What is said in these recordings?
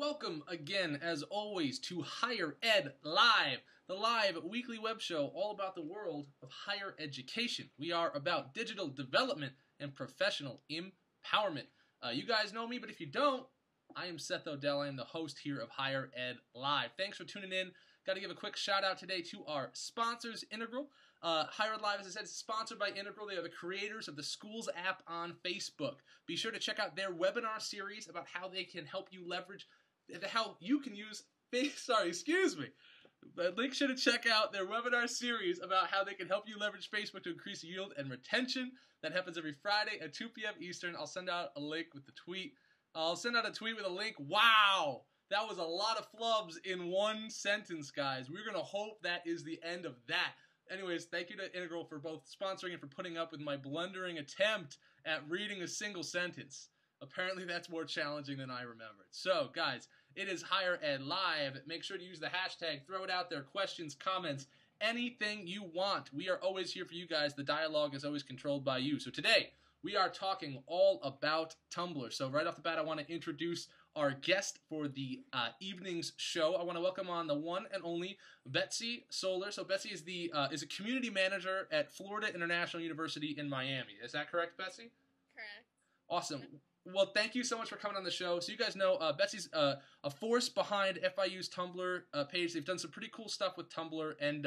Welcome again, as always, to Higher Ed Live, the live weekly web show all about the world of higher education. We are about digital development and professional empowerment. You guys know me, but if you don't, I am Seth Odell. I am the host here of Higher Ed Live. Thanks for tuning in. Got to give a quick shout out today to our sponsors, Integral. Higher Ed Live, as I said, is sponsored by Integral. They are the creators of the Schools app on Facebook. Be sure to check out their webinar series about how they can help you leverage, how you can use, link sure to check out their webinar series about how they can help you leverage Facebook to increase yield and retention. That happens every Friday at 2 p.m. Eastern. I'll send out a link with the tweet. I'll send out a tweet with a link. Wow! That was a lot of flubs in one sentence, guys. We're going to hope that is the end of that. Anyways, thank you to Integral for both sponsoring and for putting up with my blundering attempt at reading a single sentence. Apparently, that's more challenging than I remembered. So, guys, it is Higher Ed Live. Make sure to use the hashtag. Throw it out there. Questions, comments, anything you want. We are always here for you guys. The dialogue is always controlled by you. So today, we are talking all about Tumblr. So right off the bat, I want to introduce our guest for the evening's show. I want to welcome on the one and only Betsy Soler. So Betsy is a community manager at Florida International University in Miami. Is that correct, Betsy? Correct. Awesome. Well, thank you so much for coming on the show. So you guys know Betsy's a force behind FIU's Tumblr page. They've done some pretty cool stuff with Tumblr, and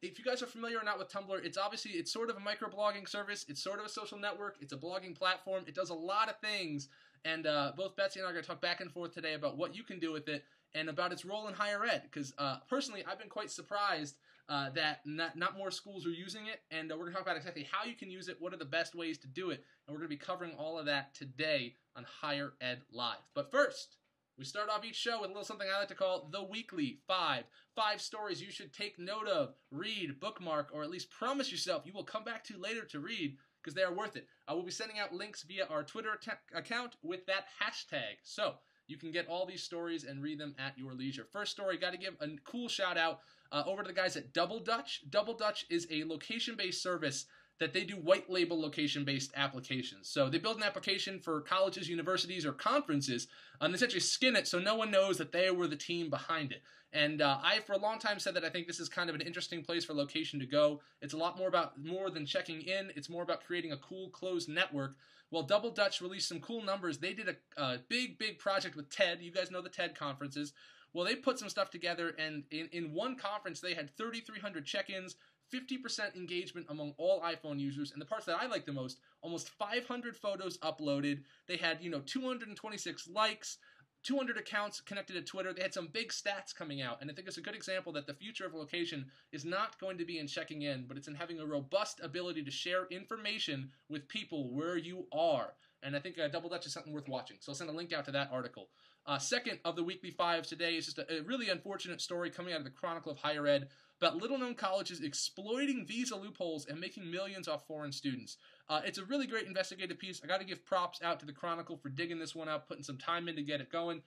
if you guys are familiar or not with Tumblr, it's sort of a microblogging service. It's sort of a social network. It's a blogging platform. It does a lot of things, and both Betsy and I are going to talk back and forth today about what you can do with it and about its role in higher ed, because personally, I've been quite surprised that not more schools are using it, and we're going to talk about exactly how you can use it, what are the best ways to do it, and we're going to be covering all of that today on Higher Ed Live. But first, we start off each show with a little something I like to call the Weekly Five. 5 stories you should take note of, read, bookmark, or at least promise yourself you will come back to later to read, because they are worth it. I will be sending out links via our Twitter account with that hashtag. So you can get all these stories and read them at your leisure. First story, got to give a cool shout out over to the guys at Double Dutch. Double Dutch is a location-based service that they do white label location-based applications. So they build an application for colleges, universities, or conferences, and they essentially skin it so no one knows that they were the team behind it. And I, for a long time, said that I think this is kind of an interesting place for location to go. It's a lot more than checking in. It's more about creating a cool, closed network. Well, Double Dutch released some cool numbers. They did a big project with TED. You guys know the TED conferences. Well, they put some stuff together, and in one conference, they had 3,300 check-ins, 50% engagement among all iPhone users, and the parts that I like the most, almost 500 photos uploaded. They had, 226 likes, 200 accounts connected to Twitter. They had some big stats coming out, and I think it's a good example that the future of location is not going to be in checking in, but it's in having a robust ability to share information with people where you are. And I think Double Dutch is something worth watching. So I'll send a link out to that article. Second of the Weekly Fives today is just a really unfortunate story coming out of the Chronicle of Higher Ed about little-known colleges exploiting visa loopholes and making millions off foreign students. It's a really great investigative piece. I got to give props out to the Chronicle for digging this one up, putting some time in to get it going.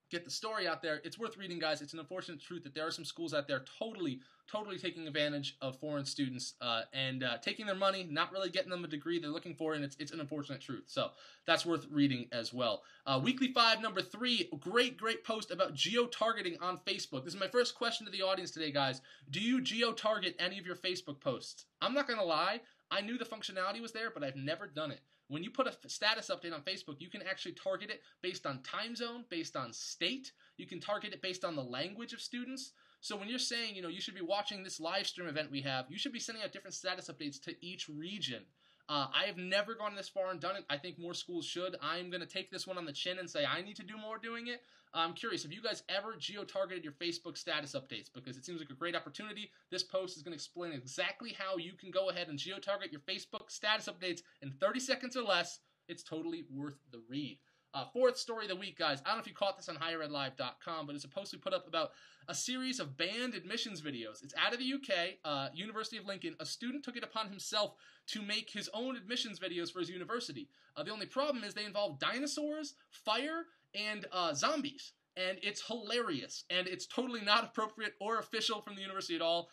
Get the story out there. It's worth reading, guys. It's an unfortunate truth that there are some schools out there totally taking advantage of foreign students and taking their money, not really getting them a degree they're looking for, and it's an unfortunate truth. So that's worth reading as well. Weekly 5, number 3, great post about geo-targeting on Facebook. This is my first question to the audience today, guys. Do you geo-target any of your Facebook posts? I'm not going to lie. I knew the functionality was there, but I've never done it. When you put a status update on Facebook, you can actually target it based on time zone, based on state. You can target it based on the language of students. So when you're saying, you should be watching this live stream event we have, you should be sending out different status updates to each region. I have never gone this far and done it. I think more schools should. I'm going to take this one on the chin and say I need to do more doing it. I'm curious, have you guys ever geo-targeted your Facebook status updates? Because it seems like a great opportunity. This post is going to explain exactly how you can go ahead and geo-target your Facebook status updates in 30 seconds or less. It's totally worth the read. Fourth story of the week, guys. I don't know if you caught this on HigherEdLive.com, but it's a post we put up about a series of banned admissions videos. It's out of the UK, University of Lincoln. A student took it upon himself to make his own admissions videos for his university. The only problem is they involve dinosaurs, fire, and zombies. and it's hilarious, and it's totally not appropriate or official from the university at all.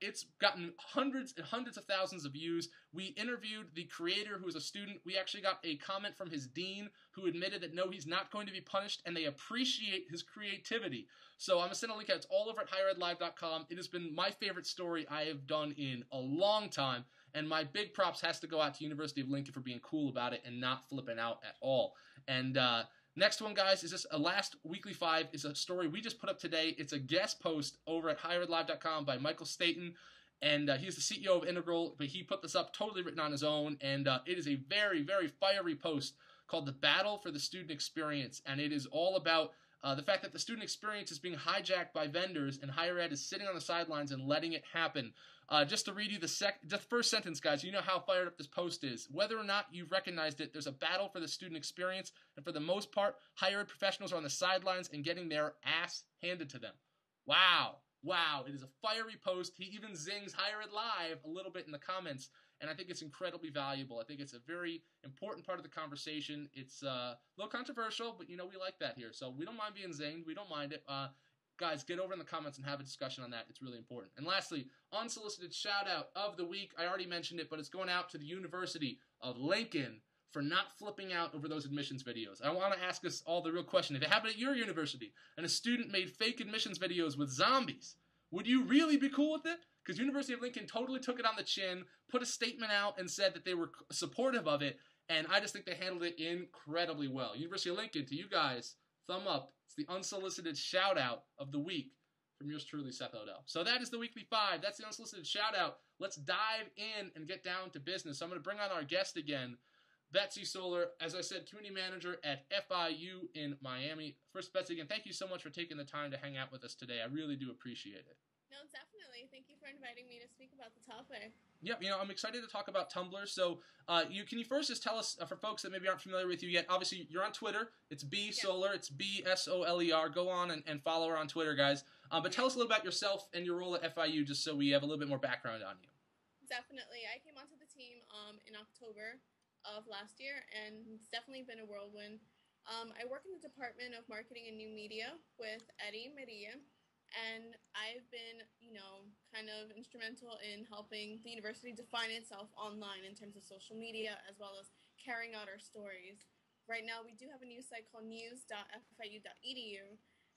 It's gotten hundreds and hundreds of thousands of views. We interviewed the creator, who is a student. We actually got a comment from his dean, who admitted that no, he's not going to be punished, and they appreciate his creativity. So I'm going to send a link out. It's all over at HigherEdLive.com. It has been my favorite story I have done in a long time, and my big props has to go out to University of Lincoln for being cool about it and not flipping out at all. And next one, guys, is just a last weekly 5. Is a story we just put up today. It's a guest post over at HigherEdLive.com by Michael Staten, and he's the CEO of Integral, but he put this up totally written on his own, and it is a very, very fiery post called The Battle for the Student Experience, and it is all about the fact that the student experience is being hijacked by vendors, and higher ed is sitting on the sidelines and letting it happen. Just to read you the first sentence, guys, you know how fired up this post is. Whether or not you've recognized it, there's a battle for the student experience, and for the most part, higher ed professionals are on the sidelines and getting their ass handed to them. Wow. Wow, it is a fiery post. He even zings Higher Ed Live a little bit in the comments, and I think it's incredibly valuable. I think it's a very important part of the conversation. It's a little controversial, but, you know, we like that here. So we don't mind being zinged. We don't mind it. Guys, get over in the comments and have a discussion on that. It's really important. And lastly, unsolicited shout-out of the week. I already mentioned it, but it's going out to the University of Lincoln for not flipping out over those admissions videos. I want to ask us all the real question. If it happened at your university and a student made fake admissions videos with zombies, would you really be cool with it? Because University of Lincoln totally took it on the chin, put a statement out, and said that they were supportive of it, and I just think they handled it incredibly well. University of Lincoln, to you guys, thumb up. It's the unsolicited shout-out of the week from yours truly, Seth Odell. So that is the Weekly 5. That's the unsolicited shout-out. Let's dive in and get down to business. So I'm going to bring on our guest again, Betsy Soler, as I said, community manager at FIU in Miami. First, Betsy, again, thank you so much for taking the time to hang out with us today. I really do appreciate it. No, definitely. Thank you for inviting me to speak about the topic. Yep, you know, I'm excited to talk about Tumblr. So, can you first just tell us, for folks that maybe aren't familiar with you yet, obviously you're on Twitter. It's B Soler. It's BSOLER. Go on and follow her on Twitter, guys. But tell us a little about yourself and your role at FIU, just so we have a little bit more background on you. Definitely. I came onto the team in October of last year, and it's definitely been a whirlwind. I work in the Department of Marketing and New Media with Eddie Maria, and I've been, you know, kind of instrumental in helping the university define itself online in terms of social media, as well as carrying out our stories. Right now, we do have a news site called news.fiu.edu,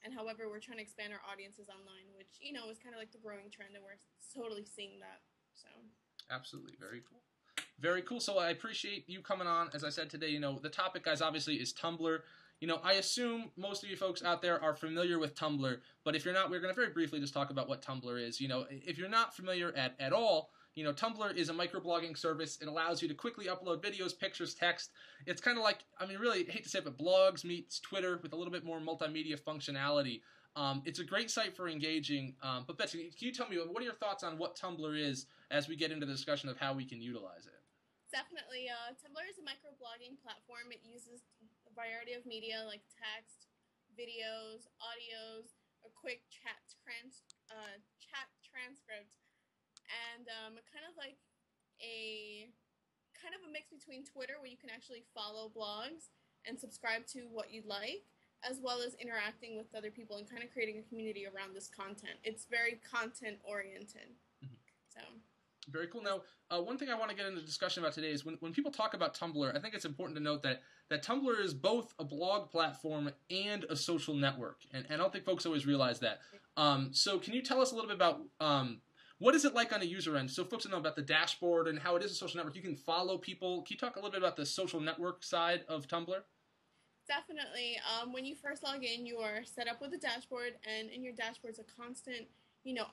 and however, we're trying to expand our audiences online, which, you know, is kind of like the growing trend, and we're totally seeing that. So absolutely. Very cool. Very cool. So I appreciate you coming on. As I said today, you know, the topic, guys, obviously is Tumblr. You know, I assume most of you folks out there are familiar with Tumblr, but if you're not, we're going to very briefly just talk about what Tumblr is. You know, if you're not familiar at all, you know, Tumblr is a microblogging service. It allows you to quickly upload videos, pictures, text. It's kind of like, I mean, really, I hate to say it, but blogs meets Twitter with a little bit more multimedia functionality. It's a great site for engaging. But Betsy, can you tell me, what are your thoughts on what Tumblr is as we get into the discussion of how we can utilize it? Definitely. Tumblr is a microblogging platform. It uses a variety of media like text, videos, audios, a quick chat transcript, and kind of like a mix between Twitter, where you can actually follow blogs and subscribe to what you'd like, as well as interacting with other people and kind of creating a community around this content. It's very content oriented. Mm-hmm. So. Very cool. Now, one thing I want to get into discussion about today is when people talk about Tumblr, I think it's important to note that Tumblr is both a blog platform and a social network, and I don't think folks always realize that. So can you tell us a little bit about what is it like on a user end? So folks know about the dashboard and how it is a social network. You can follow people. Can you talk a little bit about the social network side of Tumblr? Definitely. When you first log in, you are set up with a dashboard, and in your dashboard is a constant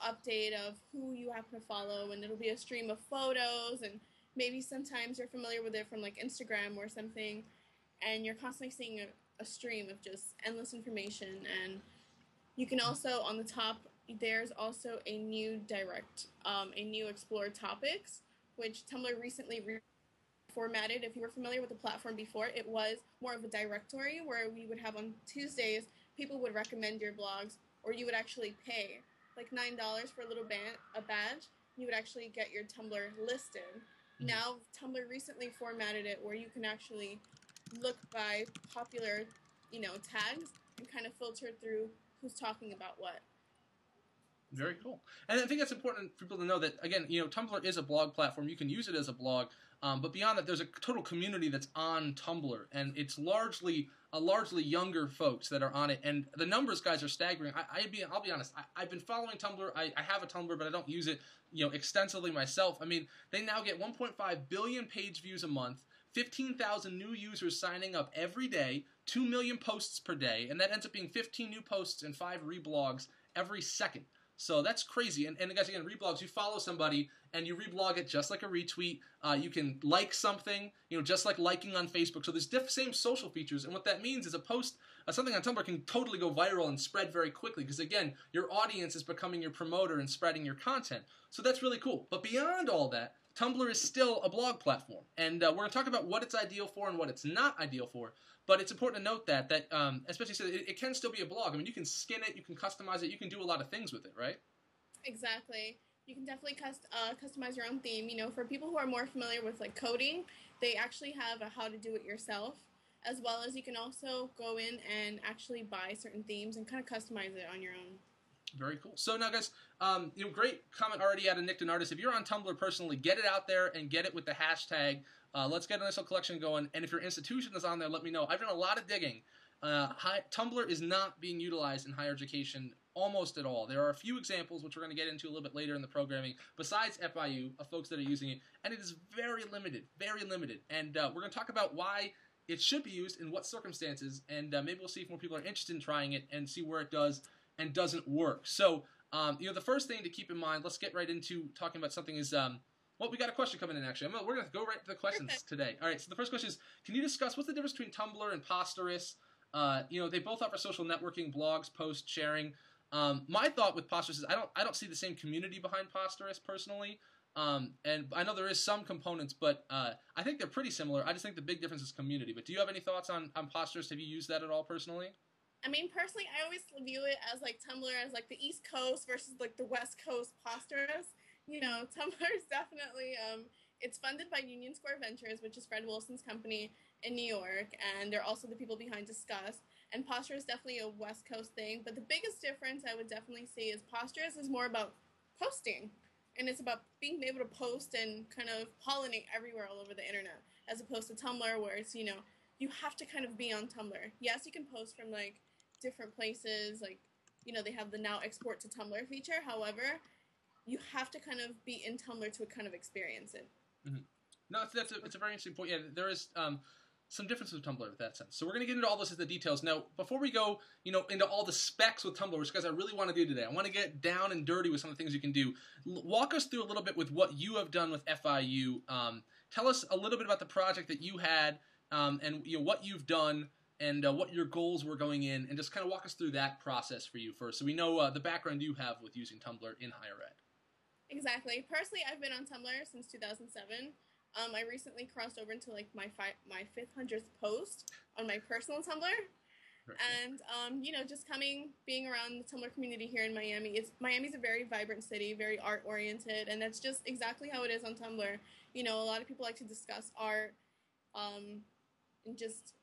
update of who you happen to follow, and it'll be a stream of photos, and maybe sometimes you're familiar with it from like Instagram or something, and you're constantly seeing a stream of just endless information. And you can also, on the top, there's also a new a new explore topics, which Tumblr recently formatted. If you were familiar with the platform before, it was more of a directory where we would have on Tuesdays, people would recommend your blogs, or you would actually pay like $9 for a little badge. You would actually get your Tumblr listed. Mm-hmm. Now, Tumblr recently formatted it where you can actually look by popular, tags and kind of filter through who's talking about what. Very cool. And I think it's important for people to know that, again, Tumblr is a blog platform. You can use it as a blog, but beyond that, there's a total community that's on Tumblr, and it's largely younger folks that are on it. And the numbers, guys, are staggering. I'll be honest. I've been following Tumblr. I have a Tumblr, but I don't use it, extensively myself. I mean, they now get 1.5 billion page views a month, 15,000 new users signing up every day, 2 million posts per day, and that ends up being 15 new posts and 5 reblogs every second. So that's crazy. And guys, again, reblogs, you follow somebody and you reblog it just like a retweet. You can like something, just like liking on Facebook. So there's same social features. And what that means is a post, something on Tumblr can totally go viral and spread very quickly because, again, your audience is becoming your promoter and spreading your content. So that's really cool. But beyond all that, Tumblr is still a blog platform. And we're going to talk about what it's ideal for and what it's not ideal for. But it's important to note that especially so it can still be a blog. I mean, you can skin it, you can customize it, you can do a lot of things with it, right? Exactly. You can definitely customize your own theme. For people who are more familiar with like coding, they actually have a how to do it yourself, as well as you can also go in and actually buy certain themes and kind of customize it on your own. Very cool. So now, guys, great comment already out of Nick Donardis. If you're on Tumblr personally, get it out there and get it with the hashtag. Let's get a nice little collection going. And if your institution is on there, let me know. I've done a lot of digging. Tumblr is not being utilized in higher education almost at all. There are a few examples, which we're going to get into a little bit later in the programming, besides FIU, of folks that are using it. And it is very limited, very limited. And we're going to talk about why it should be used, in what circumstances, and maybe we'll see if more people are interested in trying it and see where it does and doesn't work. So, the first thing to keep in mind, let's get right into talking about something is, well, we got a question coming in, actually. We're going to go right to the questions today. All right, so the first question is, can you discuss what's the difference between Tumblr and Posterous? They both offer social networking, blogs, post sharing. My thought with Posterous is I don't see the same community behind Posterous personally. And I know there is some components, but I think they're pretty similar. I just think the big difference is community. But do you have any thoughts on Posterous? Have you used that at all personally? I mean, personally, I always view it as like Tumblr as like the East Coast versus like the West Coast Posterous. Tumblr is definitely, it's funded by Union Square Ventures, which is Fred Wilson's company in New York, and they're also the people behind Discuss. And Posterous is definitely a West Coast thing, but the biggest difference I would definitely say is Posterous is more about posting, and it's about being able to post and kind of pollinate everywhere all over the internet, as opposed to Tumblr, where it's, you have to kind of be on Tumblr. Yes, you can post from, like, different places, like, they have the now export to Tumblr feature, however, you have to kind of be in Tumblr to kind of experience it. Mm-hmm. No, it's a very interesting point. Yeah, there is some differences with Tumblr in that sense. So we're going to get into all this as the details. Now, before we go, into all the specs with Tumblr, which, guys, I really want to do today. I want to get down and dirty with some of the things you can do. Walk us through a little bit with what you have done with FIU. Tell us a little bit about the project that you had, and what you've done, and what your goals were going in, and just kind of walk us through that process for you first, so we know the background you have with using Tumblr in higher ed. Exactly. Personally, I've been on Tumblr since 2007. I recently crossed over into like my 500th post on my personal Tumblr, right. And just being around the Tumblr community here in Miami. Miami's a very vibrant city, very art oriented, and that's just exactly how it is on Tumblr. A lot of people like to discuss art, and just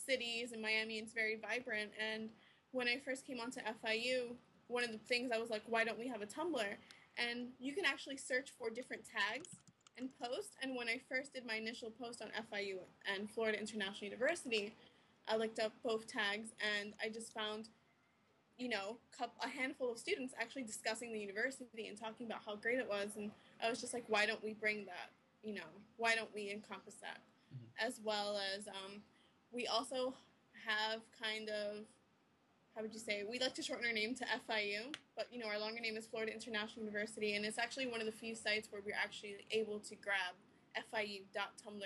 cities, and Miami is very vibrant. And when I first came onto FIU, one of the things I was like, why don't we have a Tumblr? And you can actually search for different tags and post. And when I first did my initial post on FIU and Florida International University, I looked up both tags, and I just found, a handful of students actually discussing the university and talking about how great it was. And I was just like, why don't we bring that? Why don't we encompass that? Mm-hmm. As well as we also have kind of, we like to shorten our name to FIU, but, our longer name is Florida International University, and it's actually one of the few sites where we're actually able to grab fiu.tumblr.com.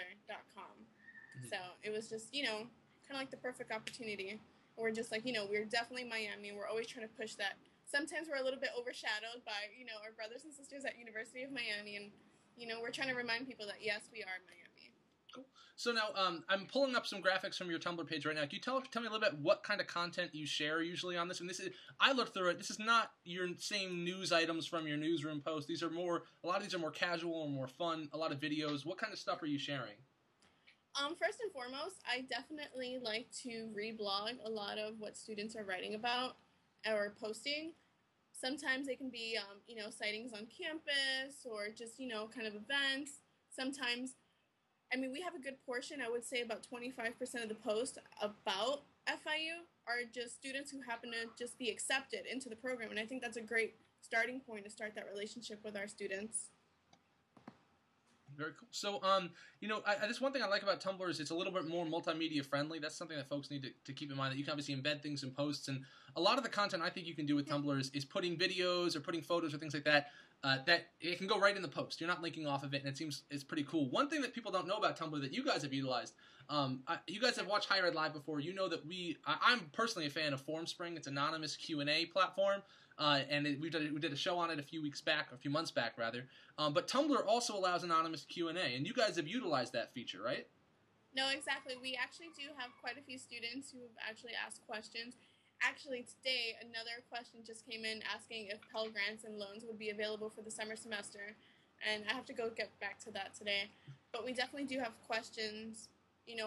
Mm-hmm. So it was just, kind of like the perfect opportunity. We're just like, we're definitely Miami, and we're always trying to push that. Sometimes we're a little bit overshadowed by, our brothers and sisters at University of Miami, and, we're trying to remind people that, yes, we are Miami. Cool. So now I'm pulling up some graphics from your Tumblr page right now. Can you tell me a little bit what kind of content you share usually on this? And I looked through it. This is not your same news items from your newsroom post. A lot of these are more casual or more fun. A lot of videos. What kind of stuff are you sharing? First and foremost, I definitely like to reblog a lot of what students are writing about or posting. Sometimes they can be, sightings on campus or just, kind of events. Sometimes, I mean, we have a good portion, I would say about 25% of the posts about FIU are just students who happen to just be accepted into the program. And I think that's a great starting point to start that relationship with our students. Very cool. So, this one thing I like about Tumblr is it's a little bit more multimedia friendly. That's something that folks need to keep in mind, that you can obviously embed things in posts. And a lot of the content I think you can do with Tumblr is putting videos or putting photos or things like that, that it can go right in the post. You're not linking off of it, and it seems it's pretty cool. One thing that people don't know about Tumblr that you guys have utilized, you guys have watched HigherEdLive before. You know that I'm personally a fan of FormSpring. It's an anonymous Q&A platform. And we did a show on it a few months back rather. But Tumblr also allows anonymous Q&A, and you guys have utilized that feature, right? No, exactly. We actually do have quite a few students who have actually asked questions. Actually, today, another question just came in asking if Pell Grants and loans would be available for the summer semester, and I have to go get back to that today. But we definitely do have questions,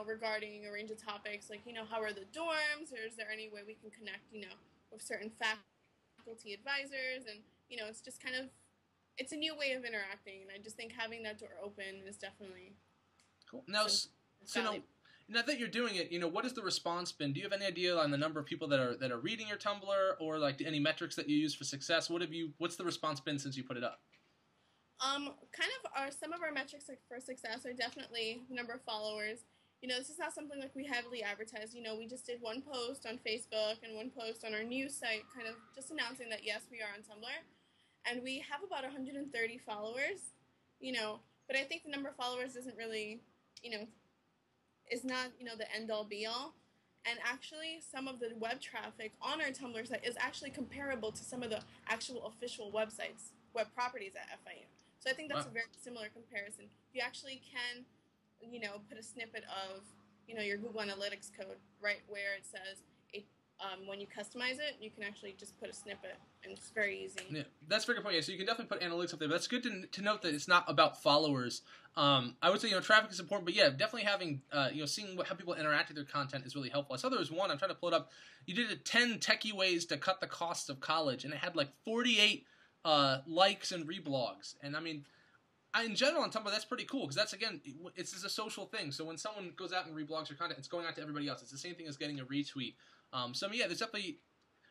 regarding a range of topics, like, how are the dorms, or is there any way we can connect, with certain faculty advisors, and it's just kind of, it's a new way of interacting, and I just think having that door open is definitely cool. Now that you're doing it, what has the response been? Do you have any idea on the number of people that are reading your Tumblr, or like any metrics that you use for success? What's the response been since you put it up? Some of our metrics, like, for success are definitely the number of followers. This is not something like we heavily advertise. We just did one post on Facebook and one post on our news site, kind of just announcing that, yes, we are on Tumblr. And we have about 130 followers, but I think the number of followers isn't really, is not, the end-all, be-all. And actually, some of the web traffic on our Tumblr site is actually comparable to some of the actual official web properties at FIU. So I think that's a very similar comparison. You actually can, put a snippet of, your Google Analytics code right where it says, when you customize it, you can actually just put a snippet, and it's very easy. Yeah, that's a very good point. Yeah, so you can definitely put analytics up there. But that's good to note that it's not about followers. I would say, traffic is important, but yeah, definitely having, seeing how people interact with their content is really helpful. I saw there was one, I'm trying to pull it up. You did it 10 techie ways to cut the costs of college, and it had like 48 likes and reblogs. And I mean, in general on Tumblr, that's pretty cool, because that's, again, it's a social thing. So when someone goes out and reblogs your content, it's going out to everybody else. It's the same thing as getting a retweet. Yeah, there's definitely,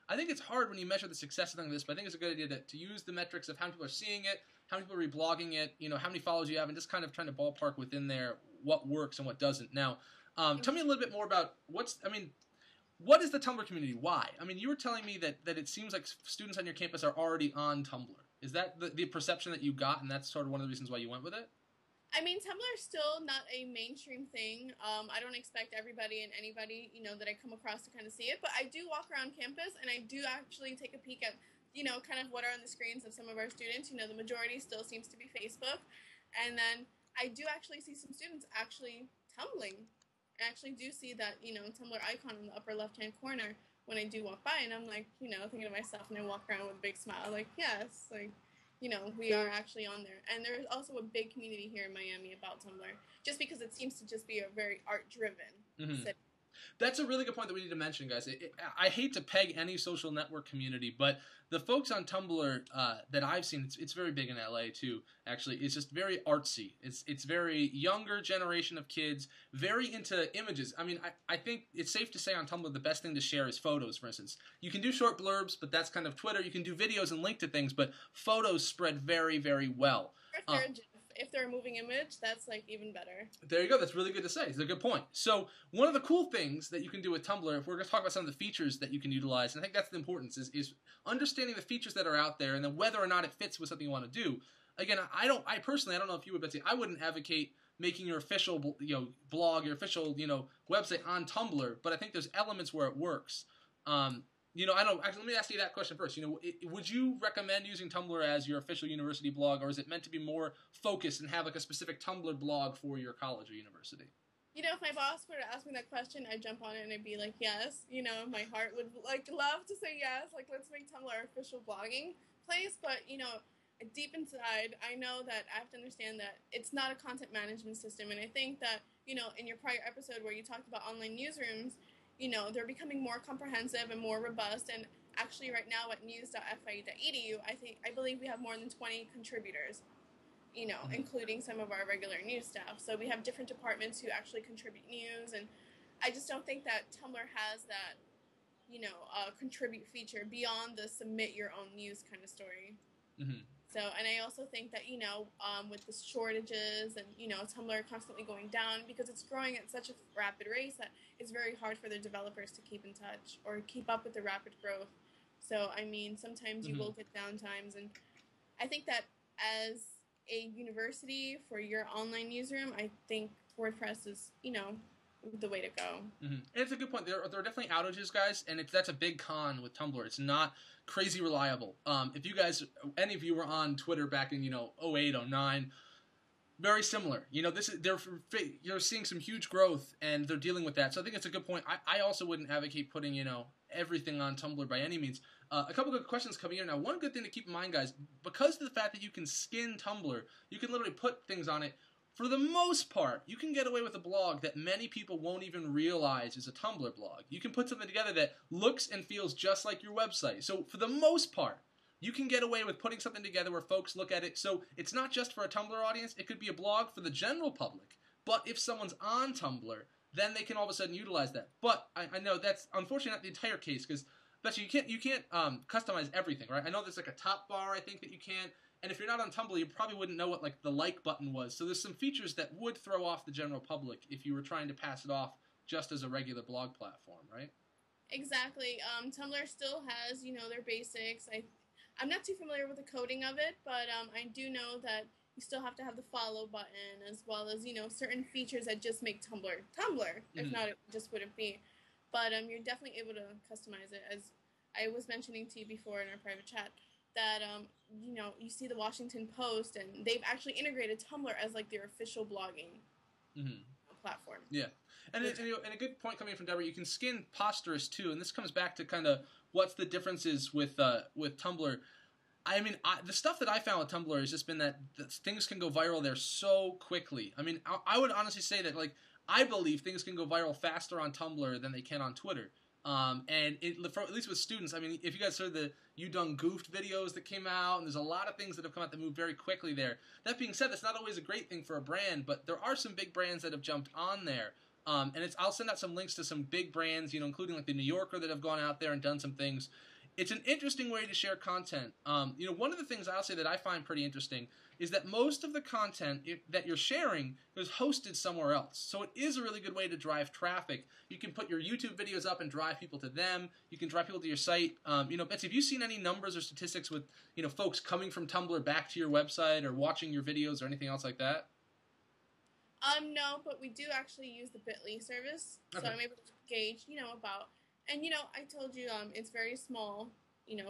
I think it's hard when you measure the success of something like this, but I think it's a good idea to use the metrics of how many people are seeing it, how many people are reblogging it, how many followers you have, and just kind of trying to ballpark within there what works and what doesn't. Now, tell me a little bit more about what is the Tumblr community? Why? I mean, you were telling me that it seems like students on your campus are already on Tumblr. Is that the perception that you got, and that's sort of one of the reasons why you went with it? I mean, Tumblr is still not a mainstream thing. I don't expect everybody and anybody, that I come across to kind of see it. But I do walk around campus, and I do actually take a peek at, kind of what are on the screens of some of our students. The majority still seems to be Facebook. And then I do actually see some students actually tumbling. I actually do see that, Tumblr icon in the upper left-hand corner when I do walk by. And I'm like, thinking to myself, and I walk around with a big smile, like, yes, like, we are actually on there. And there's also a big community here in Miami about Tumblr, just because it seems to just be a very art-driven city. That's a really good point that we need to mention, guys. I hate to peg any social network community, but the folks on Tumblr that I've seen, it's very big in LA too, actually. It's just very artsy. It's very younger generation of kids, very into images. I mean, I think it's safe to say on Tumblr the best thing to share is photos, for instance. You can do short blurbs, but that's kind of Twitter. You can do videos and link to things, but photos spread very, very well. If they're a moving image, that's like even better. There you go. That's really good to say. It's a good point. So one of the cool things that you can do with Tumblr, if we're going to talk about some of the features that you can utilize, and I think that's the importance, is understanding the features that are out there, and then whether or not it fits with something you want to do. Again, I personally, I don't know if you would, Betsy, I wouldn't advocate making your official, blog, your official, website on Tumblr, but I think there's elements where it works. I don't actually. Let me ask you that question first. Would you recommend using Tumblr as your official university blog, or is it meant to be more focused and have like a specific Tumblr blog for your college or university? If my boss were to ask me that question, I'd jump on it and I'd be like, yes. My heart would love to say yes. Like, let's make Tumblr our official blogging place. But deep inside, I know that I have to understand that it's not a content management system, and I think that in your prior episode where you talked about online newsrooms, they're becoming more comprehensive and more robust. And actually, right now at news.fiu.edu, I believe we have more than 20 contributors, including some of our regular news staff. So we have different departments who actually contribute news, and I just don't think that Tumblr has that, contribute feature beyond the submit your own news kind of story. Mm-hmm. So, and I also think that, with the shortages and, Tumblr constantly going down because it's growing at such a rapid rate that it's very hard for the developers to keep in touch or keep up with the rapid growth. So, I mean, sometimes you will get downtimes, and I think that as a university for your online newsroom, I think WordPress is, the way to go. Mm-hmm. And it's a good point. There are definitely outages, guys, and that's a big con with Tumblr. It's not crazy reliable. If you guys, any of you were on Twitter back in 08, 09, very similar. You're seeing some huge growth, and they're dealing with that. So I think it's a good point. I also wouldn't advocate putting everything on Tumblr by any means. A couple good questions coming in now. One good thing to keep in mind, guys, because of the fact that you can skin Tumblr, you can literally put things on it. For the most part, you can get away with a blog that many people won't even realize is a Tumblr blog. You can put something together that looks and feels just like your website. So for the most part, you can get away with putting something together where folks look at it. So it's not just for a Tumblr audience. It could be a blog for the general public. But if someone's on Tumblr, then they can all of a sudden utilize that. But I know that's unfortunately not the entire case, because Betsy, you can't customize everything, right? I know there's like a top bar, I think, that you can. And if you're not on Tumblr, you probably wouldn't know what the like button was. So there's some features that would throw off the general public if you were trying to pass it off just as a regular blog platform, right? Exactly. Tumblr still has, their basics. I'm not too familiar with the coding of it, but I do know that you still have to have the follow button, as well as, certain features that just make Tumblr. If not, it just wouldn't be. But you're definitely able to customize it. As I was mentioning to you before in our private chat, that, you see the Washington Post, and they've actually integrated Tumblr as, their official blogging platform. Yeah. And a good point coming from Deborah, you can skin posters, too, and this comes back to kind of what's the differences with Tumblr. I mean, the stuff that I found with Tumblr has just been that things can go viral there so quickly. I mean, I would honestly say that, I believe things can go viral faster on Tumblr than they can on Twitter. At least with students, I mean, if you guys heard the You Done Goofed videos that came out, and there's a lot of things that have come out that move very quickly there. That being said, that's not always a great thing for a brand, but there are some big brands that have jumped on there. I'll send out some links to some big brands, including the New Yorker that have gone out there and done some things. It's an interesting way to share content. One of the things I'll say that I find pretty interesting is that most of the content that you're sharing is hosted somewhere else. So it is a really good way to drive traffic. You can put your YouTube videos up and drive people to them. You can drive people to your site. Betsy, have you seen any numbers or statistics with, folks coming from Tumblr back to your website or watching your videos or anything else like that? No, but we do actually use the Bitly service. Okay. So I'm able to gauge, about... And, I told you it's very small,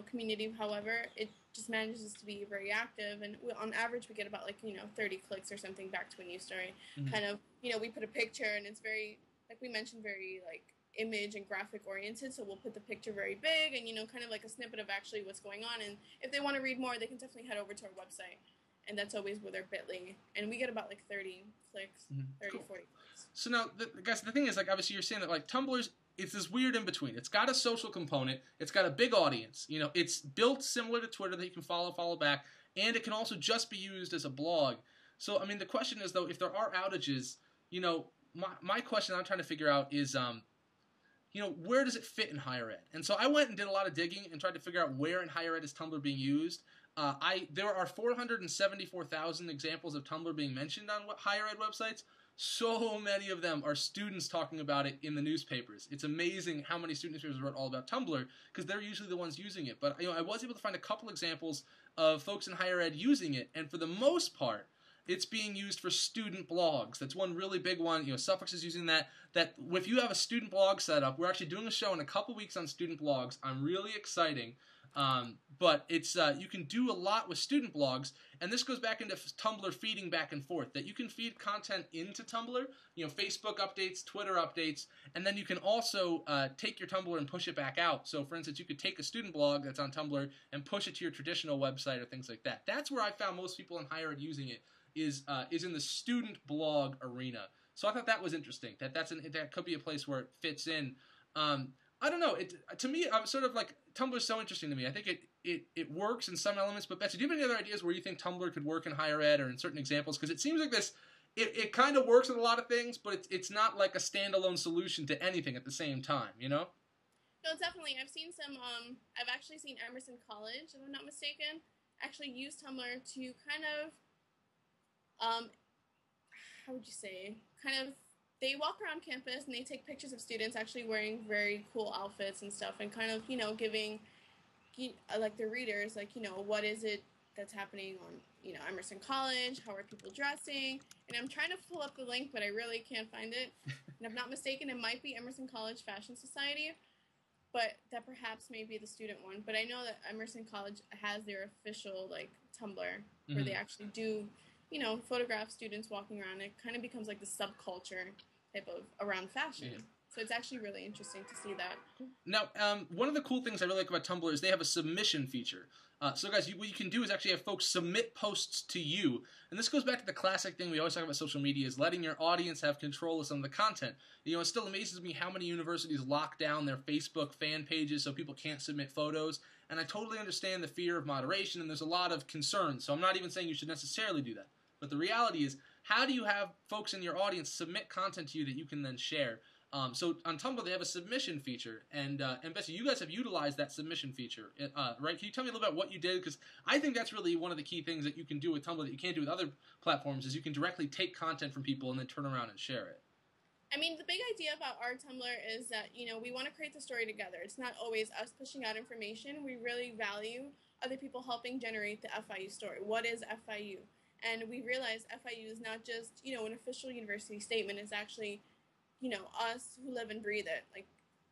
community. However, it just manages to be very active. And on average, we get about, 30 clicks or something back to a news story. Mm-hmm. Kind of, we put a picture, and it's very, like we mentioned, very, image and graphic oriented. So we'll put the picture very big and, kind of like a snippet of actually what's going on. And if they want to read more, they can definitely head over to our website. And that's always with our Bitly. And we get about, 30 clicks, 30, cool. 40 clicks. So now, guys, the thing is, obviously you're saying that, Tumblr's, it's this weird in between. It's got a social component. It's got a big audience. It's built similar to Twitter that you can follow back, and it can also just be used as a blog. So, I mean, the question is, though, if there are outages, my question I'm trying to figure out is, where does it fit in higher ed? And so I went and did a lot of digging and tried to figure out where in higher ed is Tumblr being used. There are 474,000 examples of Tumblr being mentioned on higher ed websites. So many of them are students talking about it in the newspapers. It's amazing how many student newspapers wrote all about Tumblr, because they're usually the ones using it. But I was able to find a couple examples of folks in higher ed using it, and for the most part, it's being used for student blogs. That's one really big one. Suffix is using that. That if you have a student blog set up, we're actually doing a show in a couple weeks on student blogs. I'm really exciting. But it's you can do a lot with student blogs, and this goes back into Tumblr feeding back and forth, that you can feed content into Tumblr, Facebook updates, Twitter updates, and then you can also take your Tumblr and push it back out. So, for instance, you could take a student blog that's on Tumblr and push it to your traditional website or things like that. That's where I found most people in higher ed using it, is in the student blog arena. So I thought that was interesting. That could be a place where it fits in. I don't know. To me, I'm sort of like, Tumblr's so interesting to me. I think it works in some elements. But Betsy, do you have any other ideas where you think Tumblr could work in higher ed or in certain examples? Because it seems like this. It kind of works with a lot of things, but it's not like a standalone solution to anything at the same time, you know? No, definitely. I've seen some, I've actually seen Emerson College, if I'm not mistaken, actually use Tumblr to kind of, how would you say, they walk around campus and they take pictures of students actually wearing very cool outfits and stuff and kind of, giving, like, the readers, like, what is it that's happening on, Emerson College, how are people dressing, and I'm trying to pull up the link, but I really can't find it, and if I'm not mistaken, it might be Emerson College Fashion Society, but that perhaps may be the student one, but I know that Emerson College has their official, like, Tumblr, where they actually do, photograph students walking around. It kind of becomes like the subculture type of around fashion. Yeah. So it's actually really interesting to see that. Now, one of the cool things I really like about Tumblr is they have a submission feature. So guys, what you can do is actually have folks submit posts to you. And this goes back to the classic thing we always talk about social media, is letting your audience have control of some of the content. It still amazes me how many universities lock down their Facebook fan pages so people can't submit photos. And I totally understand the fear of moderation, and there's a lot of concerns. So I'm not even saying you should necessarily do that. But the reality is, how do you have folks in your audience submit content to you that you can then share? So on Tumblr, they have a submission feature, and Betsy, you guys have utilized that submission feature, right? Can you tell me a little bit about what you did? Because I think that's really one of the key things that you can do with Tumblr that you can't do with other platforms, is you can directly take content from people and then turn around and share it. I mean, the big idea about our Tumblr is that, we want to create the story together. It's not always us pushing out information. We really value other people helping generate the FIU story. What is FIU? And we realize FIU is not just, an official university statement. It's actually, us who live and breathe it, like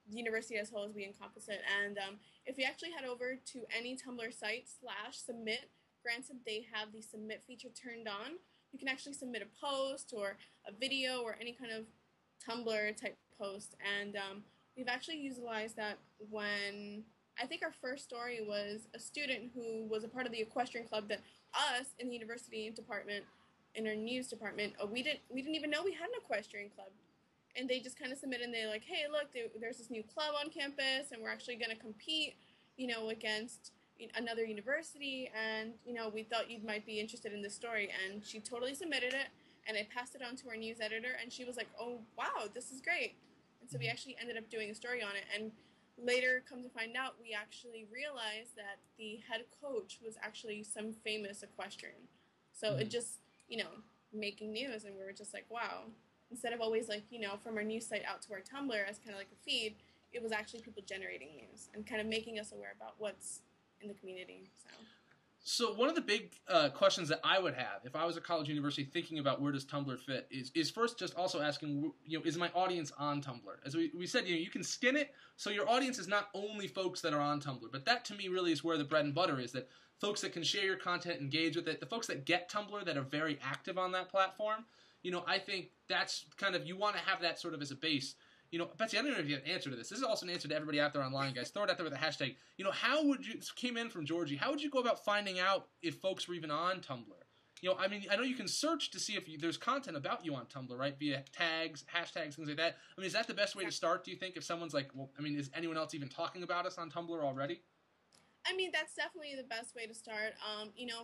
the university as a whole, as we encompass it. And if you actually head over to any Tumblr site /submit, granted they have the submit feature turned on, you can actually submit a post or a video or any kind of Tumblr type post. And we've actually utilized that when, I think our first story was a student who was a part of the equestrian club that us in the university department, in our news department, we didn't even know we had an equestrian club. And they just kind of submitted, and they're like, hey, look, there's this new club on campus, and we're actually going to compete, against another university, and, we thought you might be interested in this story. And she totally submitted it, and I passed it on to our news editor, and she was like, oh, wow, this is great. And so we actually ended up doing a story on it, and later, come to find out, we actually realized that the head coach was actually some famous equestrian. So it just, making news, and we were just like, wow. Instead of always, like, from our news site out to our Tumblr as kind of like a feed, it was actually people generating news and kind of making us aware about what's in the community. So one of the big questions that I would have if I was a college university thinking about where does Tumblr fit is first just also asking, is my audience on Tumblr? As we said, you can skin it, so your audience is not only folks that are on Tumblr, but that to me really is where the bread and butter is, that folks that can share your content, engage with it, the folks that get Tumblr that are very active on that platform, I think that's kind of, you want to have that sort of as a base. Betsy, I don't know if you have an answer to this. This is also an answer to everybody out there online, guys. Throw it out there with a hashtag. How would you, this came in from Georgie, how would you go about finding out if folks were even on Tumblr? I know you can search to see if there's content about you on Tumblr, right? Via tags, hashtags, things like that. Is that the best way to start, do you think? If someone's like, is anyone else even talking about us on Tumblr already? That's definitely the best way to start.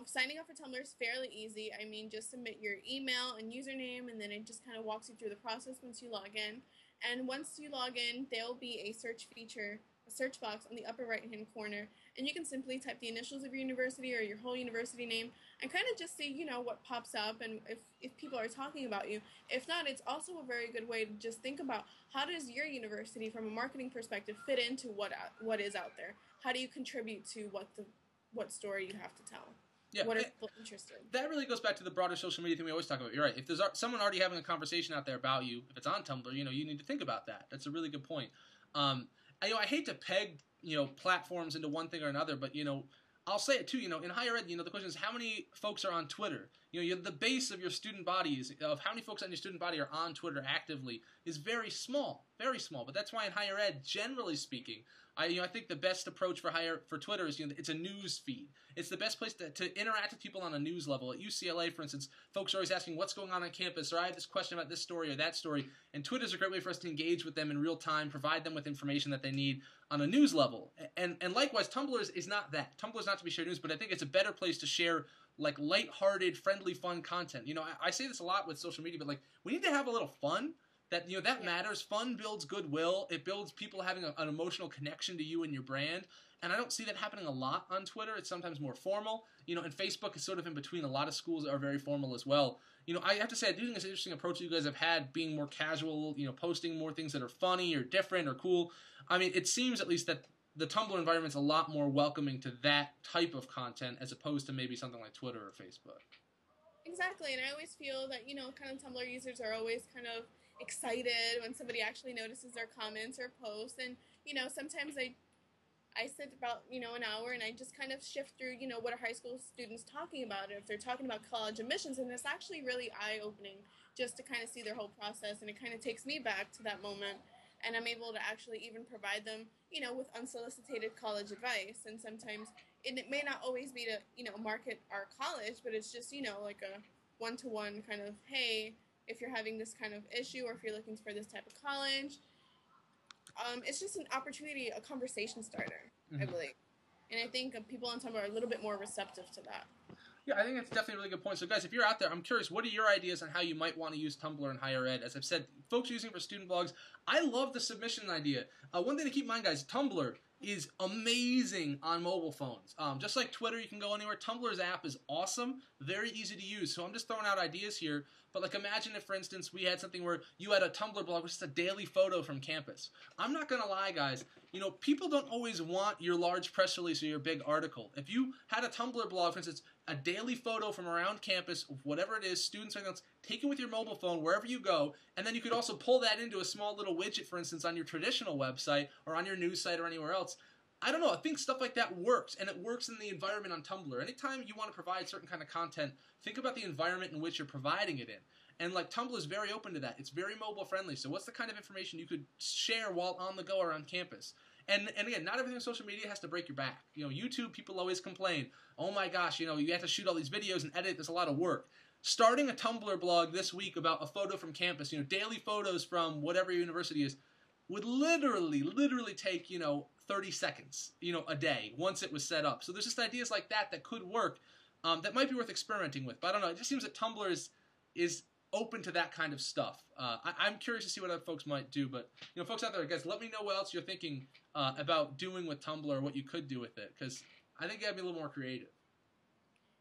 Signing up for Tumblr is fairly easy. Just submit your email and username, and then it just kind of walks you through the process once you log in. And once you log in, there'll be a search feature, a search box on the upper right-hand corner, and you can simply type the initials of your university or your whole university name and kind of just see, what pops up and if people are talking about you. If not, it's also a very good way to just think about how does your university, from a marketing perspective, fit into what is out there. How do you contribute to what story you have to tell? Yeah, what are people interested in? That really goes back to the broader social media thing we always talk about. You're right. If there's someone already having a conversation out there about you, if it's on Tumblr, you need to think about that. That's a really good point. I hate to peg, platforms into one thing or another, but, I'll say it too, in higher ed, the question is how many folks are on Twitter? The base of your student body of how many folks on your student body are on Twitter actively is very small, but that's why in higher ed, generally speaking, I think the best approach for Twitter is, it's a news feed. It's the best place to interact with people on a news level. At UCLA, for instance, folks are always asking what's going on campus, or I have this question about this story or that story, and Twitter is a great way for us to engage with them in real time, provide them with information that they need on a news level. And likewise, Tumblr is not that. Tumblr is not to be shared news, but I think it's a better place to share like lighthearted, friendly, fun content. I say this a lot with social media, but like we need to have a little fun. That matters. Fun builds goodwill. It builds people having an emotional connection to you and your brand. And I don't see that happening a lot on Twitter. It's sometimes more formal. And Facebook is sort of in between. A lot of schools are very formal as well. I have to say, I do think it's an interesting approach you guys have had, being more casual, posting more things that are funny or different or cool. I mean, it seems at least that the Tumblr environment's a lot more welcoming to that type of content as opposed to maybe something like Twitter or Facebook. Exactly, and I always feel that, kind of Tumblr users are always kind of excited when somebody actually notices their comments or posts, and, sometimes I sit about, an hour and I just kind of shift through, what are high school students talking about, if they're talking about college admissions, and it's actually really eye-opening just to kind of see their whole process, and it kind of takes me back to that moment, and I'm able to actually even provide them, with unsolicited college advice, and sometimes it may not always be to, market our college, but it's just, like a one-to-one kind of, hey, if you're having this kind of issue or if you're looking for this type of college, it's just an opportunity, a conversation starter, I believe. And I think people on Tumblr are a little bit more receptive to that. Yeah, I think that's definitely a really good point. So, guys, if you're out there, I'm curious, what are your ideas on how you might want to use Tumblr in higher ed? As I've said, folks using it for student blogs, I love the submission idea. One thing to keep in mind, guys, Tumblr is amazing on mobile phones. Just like Twitter, you can go anywhere. Tumblr's app is awesome, very easy to use. So I'm just throwing out ideas here. But like, imagine if, for instance, we had something where you had a Tumblr blog, which is a daily photo from campus. I'm not going to lie, guys. People don't always want your large press release or your big article. If you had a Tumblr blog, for instance, a daily photo from around campus, whatever it is, students or anything else, taken with your mobile phone wherever you go, and then you could also pull that into a small little widget, for instance, on your traditional website or on your news site or anywhere else. I don't know. I think stuff like that works, and it works in the environment on Tumblr. Anytime you want to provide certain kind of content, think about the environment in which you're providing it in. And like Tumblr is very open to that. It's very mobile friendly. So what's the kind of information you could share while on the go around campus? And again, not everything on social media has to break your back. YouTube, people always complain, oh my gosh, you have to shoot all these videos and edit. There's a lot of work. Starting a Tumblr blog this week about a photo from campus, daily photos from whatever your university is, would literally take, 30 seconds, a day once it was set up. So there's just ideas like that could work, that might be worth experimenting with. But I don't know. It just seems that Tumblr is open to that kind of stuff. I'm curious to see what other folks might do. But, folks out there, guys, let me know what else you're thinking about doing with Tumblr, what you could do with it. Because I think you got to be a little more creative.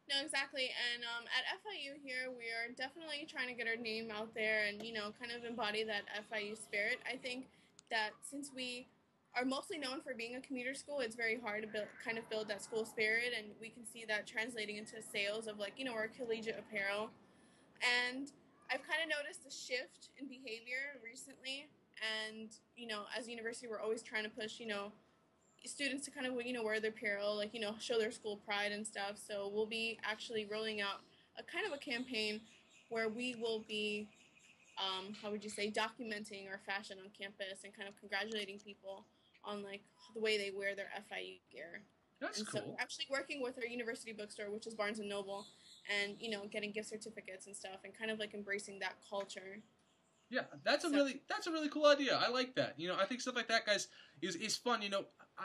No, exactly. And at FIU here, we are definitely trying to get our name out there and, kind of embody that FIU spirit. I think that since we are mostly known for being a commuter school, it's very hard to build that school spirit, and we can see that translating into sales of our collegiate apparel. And I've kind of noticed a shift in behavior recently, and as a university, we're always trying to push students to kind of wear their apparel, show their school pride and stuff. So we'll be actually rolling out a kind of a campaign where we will be documenting our fashion on campus and kind of congratulating people on the way they wear their FIU gear. That's cool. So we're actually working with our university bookstore, which is Barnes & Noble, and getting gift certificates and stuff, and kind of embracing that culture. Yeah, that's a really cool idea. I like that. I think stuff like that, guys, is fun.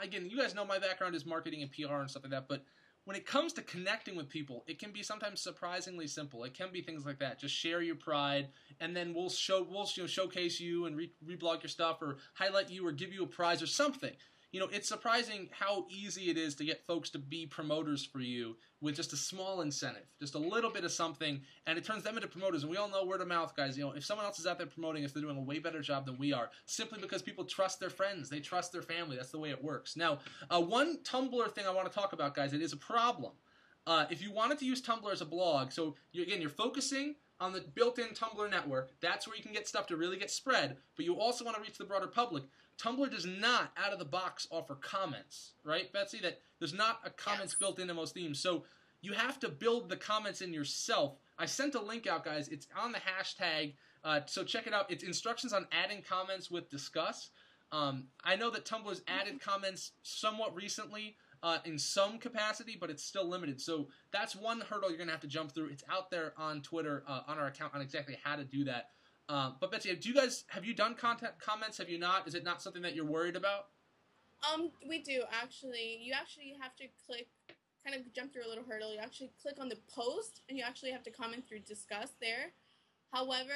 Again, you guys know my background is marketing and PR and stuff like that, but when it comes to connecting with people, it can be sometimes surprisingly simple. It can be things like that. Just share your pride, and then we'll showcase you and reblog your stuff, or highlight you, or give you a prize or something. It's surprising how easy it is to get folks to be promoters for you with just a small incentive, just a little bit of something, and it turns them into promoters. And we all know word of mouth, guys. If someone else is out there promoting us, they're doing a way better job than we are, simply because people trust their friends. They trust their family. That's the way it works. Now, one Tumblr thing I want to talk about, guys, it is a problem. If you wanted to use Tumblr as a blog, so you're focusing on the built-in Tumblr network. That's where you can get stuff to really get spread, but you also want to reach the broader public. Tumblr does not, out of the box, offer comments, right, Betsy? That there's not a comments built into most themes, so you have to build the comments in yourself. I sent a link out, guys. It's on the hashtag, so check it out. It's instructions on adding comments with Discuss. I know that Tumblr's added comments somewhat recently in some capacity, but it's still limited. So that's one hurdle you're going to have to jump through. It's out there on Twitter, on our account, on exactly how to do that. But Betsy, have you done content comments? Have you not? Is it not something that you're worried about? We do actually. You actually have to kind of jump through a little hurdle. You actually click on the post, and you actually have to comment through discuss there. However,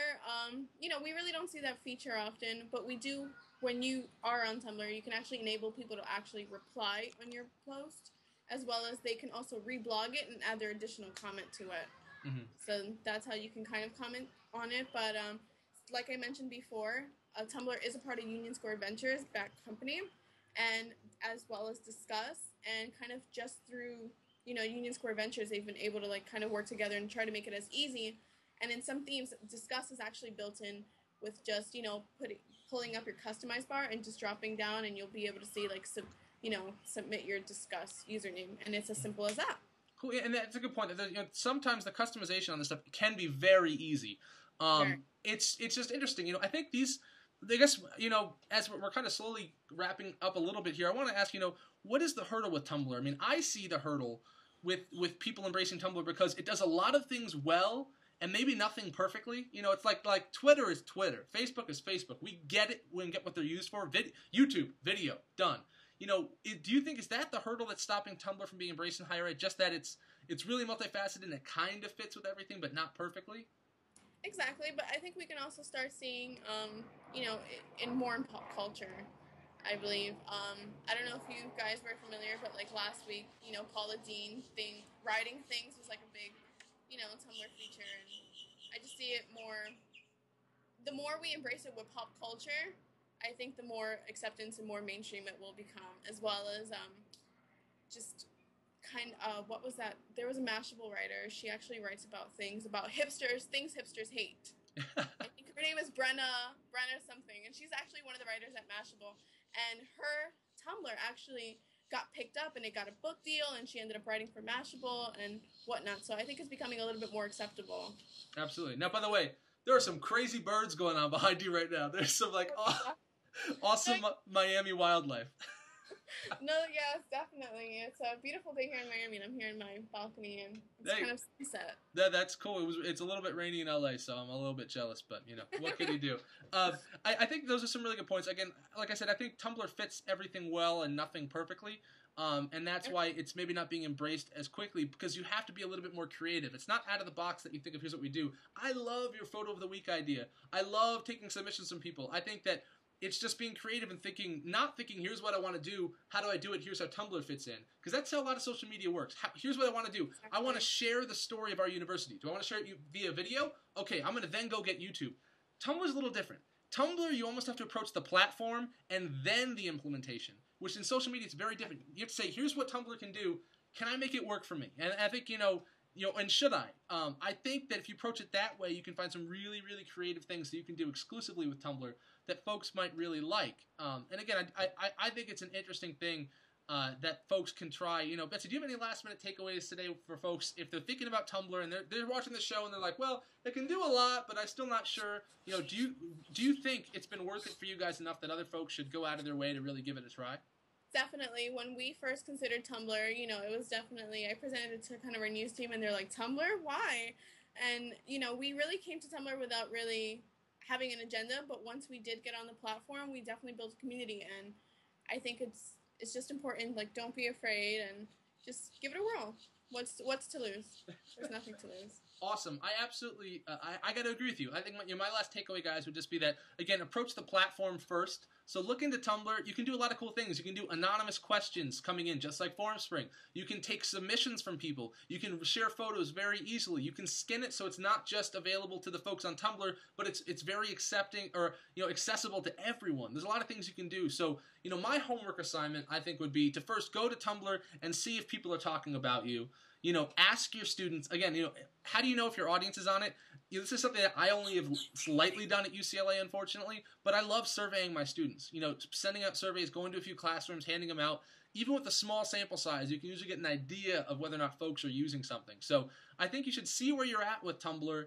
we really don't see that feature often, but we do. When you are on Tumblr, you can actually enable people to actually reply on your post, as well as they can also reblog it and add their additional comment to it. Mm-hmm. So that's how you can kind of comment on it. But like I mentioned before, Tumblr is a part of Union Square Ventures back company, and as well as Discuss, and kind of just through Union Square Ventures, they've been able to kind of work together and try to make it as easy. And in some themes, Discuss is actually built in with just pulling up your customize bar and just dropping down, and you'll be able to see submit your Discuss username, and it's as simple as that. Cool, yeah, and that's a good point. Sometimes the customization on this stuff can be very easy. Sure. It's just interesting. I think I guess, as we're kind of slowly wrapping up a little bit here, I want to ask, what is the hurdle with Tumblr? I mean, I see the hurdle with people embracing Tumblr because it does a lot of things well and maybe nothing perfectly. It's like Twitter is Twitter. Facebook is Facebook. We get it. We get what they're used for. YouTube, video, done. Do you think, is that the hurdle that's stopping Tumblr from being embraced in higher ed? Just that it's really multifaceted and it kind of fits with everything, but not perfectly? Exactly, but I think we can also start seeing, in more in pop culture, I believe. I don't know if you guys were familiar, but last week, Paula Deen writing things was a big, Tumblr feature, and I just see it more. The more we embrace it with pop culture, I think the more acceptance and more mainstream it will become, as well as just. What was that? There was a Mashable writer. She actually writes about things hipsters hate. I think her name is Brenna something, and she's actually one of the writers at Mashable. And her Tumblr actually got picked up, and it got a book deal, and she ended up writing for Mashable and whatnot. So I think it's becoming a little bit more acceptable. Absolutely. Now, by the way, there are some crazy birds going on behind you right now. There's some awesome Miami wildlife. No, yes, definitely. It's a beautiful day here in Miami, and I'm here in my balcony, and it's kind of sunset. That's cool. It's a little bit rainy in LA, so I'm a little bit jealous, but, what can you do? I think those are some really good points. Again, like I said, I think Tumblr fits everything well and nothing perfectly, and that's why it's maybe not being embraced as quickly, because you have to be a little bit more creative. It's not out of the box that you think of, here's what we do. I love your photo of the week idea. I love taking submissions from people. I think that it's just being creative and not thinking, here's what I want to do, how do I do it, here's how Tumblr fits in. Because that's how a lot of social media works. Here's what I want to do. I want to share the story of our university. Do I want to share it via video? Okay, I'm going to then go get YouTube. Tumblr's a little different. Tumblr, you almost have to approach the platform and then the implementation, which in social media, it's very different. You have to say, here's what Tumblr can do. Can I make it work for me? And I think, and should I? I think that if you approach it that way, you can find some really, really creative things that you can do exclusively with Tumblr that folks might really like. And again, I think it's an interesting thing that folks can try. Betsy, do you have any last-minute takeaways today for folks if they're thinking about Tumblr and they're watching the show and they're like, well, it can do a lot, but I'm still not sure. Do you think it's been worth it for you guys enough that other folks should go out of their way to really give it a try? Definitely. When we first considered Tumblr, it was definitely, I presented it to kind of our news team, and they're like, Tumblr? Why? And, we really came to Tumblr without really having an agenda, but once we did get on the platform, we definitely built a community, and I think it's just important, don't be afraid, and just give it a whirl. What's to lose? There's nothing to lose. Awesome. I absolutely, I got to agree with you. I think my last takeaway, guys, would just be that, again, approach the platform first. So look into Tumblr. You can do a lot of cool things. You can do anonymous questions coming in, just like FormSpring. You can take submissions from people. You can share photos very easily. You can skin it so it's not just available to the folks on Tumblr, but it's very accepting or accessible to everyone. There's a lot of things you can do. So my homework assignment, I think, would be to first go to Tumblr and see if people are talking about you. Ask your students, again, how do you know if your audience is on it? This is something that I only have slightly done at UCLA, unfortunately, but I love surveying my students. Sending out surveys, going to a few classrooms, handing them out. Even with a small sample size, you can usually get an idea of whether or not folks are using something. So I think you should see where you're at with Tumblr,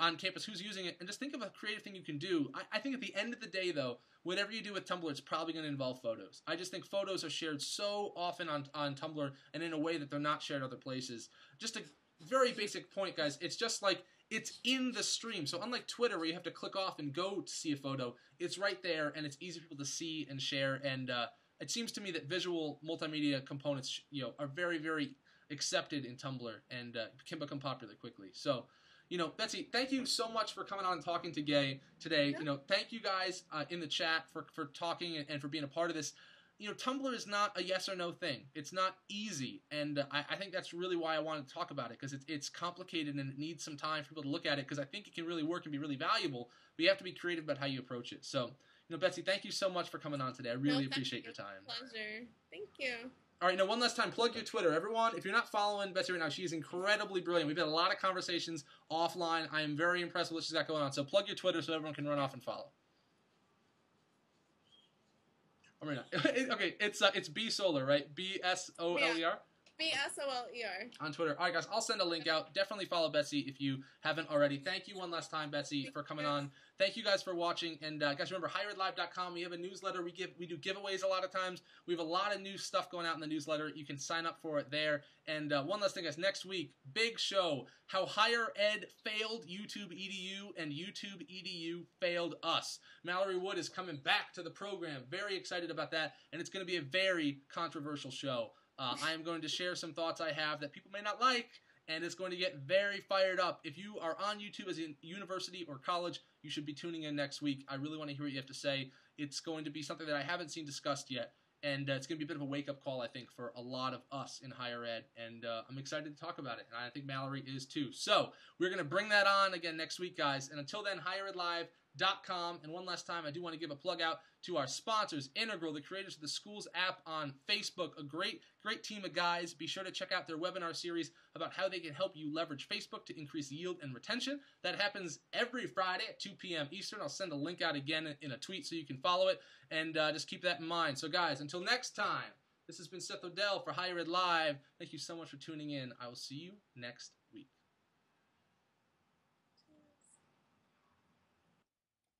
on campus, who's using it, and just think of a creative thing you can do. I think at the end of the day, though, whatever you do with Tumblr, it's probably going to involve photos. I just think photos are shared so often on Tumblr and in a way that they're not shared other places. Just a very basic point, guys. It's just like it's in the stream. So unlike Twitter, where you have to click off and go to see a photo, it's right there, and it's easy for people to see and share. And it seems to me that visual multimedia components, are very, very accepted in Tumblr and can become popular quickly. So, Betsy, thank you so much for coming on and talking to Gay today. Yeah. Thank you guys in the chat for talking and for being a part of this. Tumblr is not a yes or no thing. It's not easy, and I think that's really why I wanted to talk about it, because it's complicated and it needs some time for people to look at it, because I think it can really work and be really valuable, but you have to be creative about how you approach it. So, Betsy, thank you so much for coming on today. I really appreciate your time. Pleasure. Thank you. All right, now one last time, plug your Twitter. Everyone, if you're not following Betsy right now, she's incredibly brilliant. We've had a lot of conversations offline. I am very impressed with what she's got going on. So plug your Twitter so everyone can run off and follow. Okay, it's B Soler, right? B-S-O-L-E-R? B-S-O-L-E-R. On Twitter. All right, guys, I'll send a link out. Definitely follow Betsy if you haven't already. Thank you one last time, Betsy, for coming on. Thank you guys for watching. And guys, remember, HigherEdLive.com. We have a newsletter. We do giveaways a lot of times. We have a lot of new stuff going out in the newsletter. You can sign up for it there. And one last thing, guys. Next week, big show, how Higher Ed failed YouTube EDU and YouTube EDU failed us. Mallory Wood is coming back to the program. Very excited about that. And it's going to be a very controversial show. I am going to share some thoughts I have that people may not like, and it's going to get very fired up. If you are on YouTube as a university or college, you should be tuning in next week. I really want to hear what you have to say. It's going to be something that I haven't seen discussed yet, and it's going to be a bit of a wake-up call, I think, for a lot of us in higher ed, and I'm excited to talk about it, and I think Mallory is too. So we're going to bring that on again next week, guys, and until then, HigherEdLive.com. And one last time, I do want to give a plug out to our sponsors, Integral, the creators of the Schools app on Facebook, a great team of guys. Be sure to check out their webinar series about how they can help you leverage Facebook to increase yield and retention. That happens every Friday at 2 p.m. Eastern. I'll send a link out again in a tweet so you can follow it, and just keep that in mind. So guys, until next time, this has been Seth Odell for Higher Ed Live. Thank you so much for tuning in. I will see you next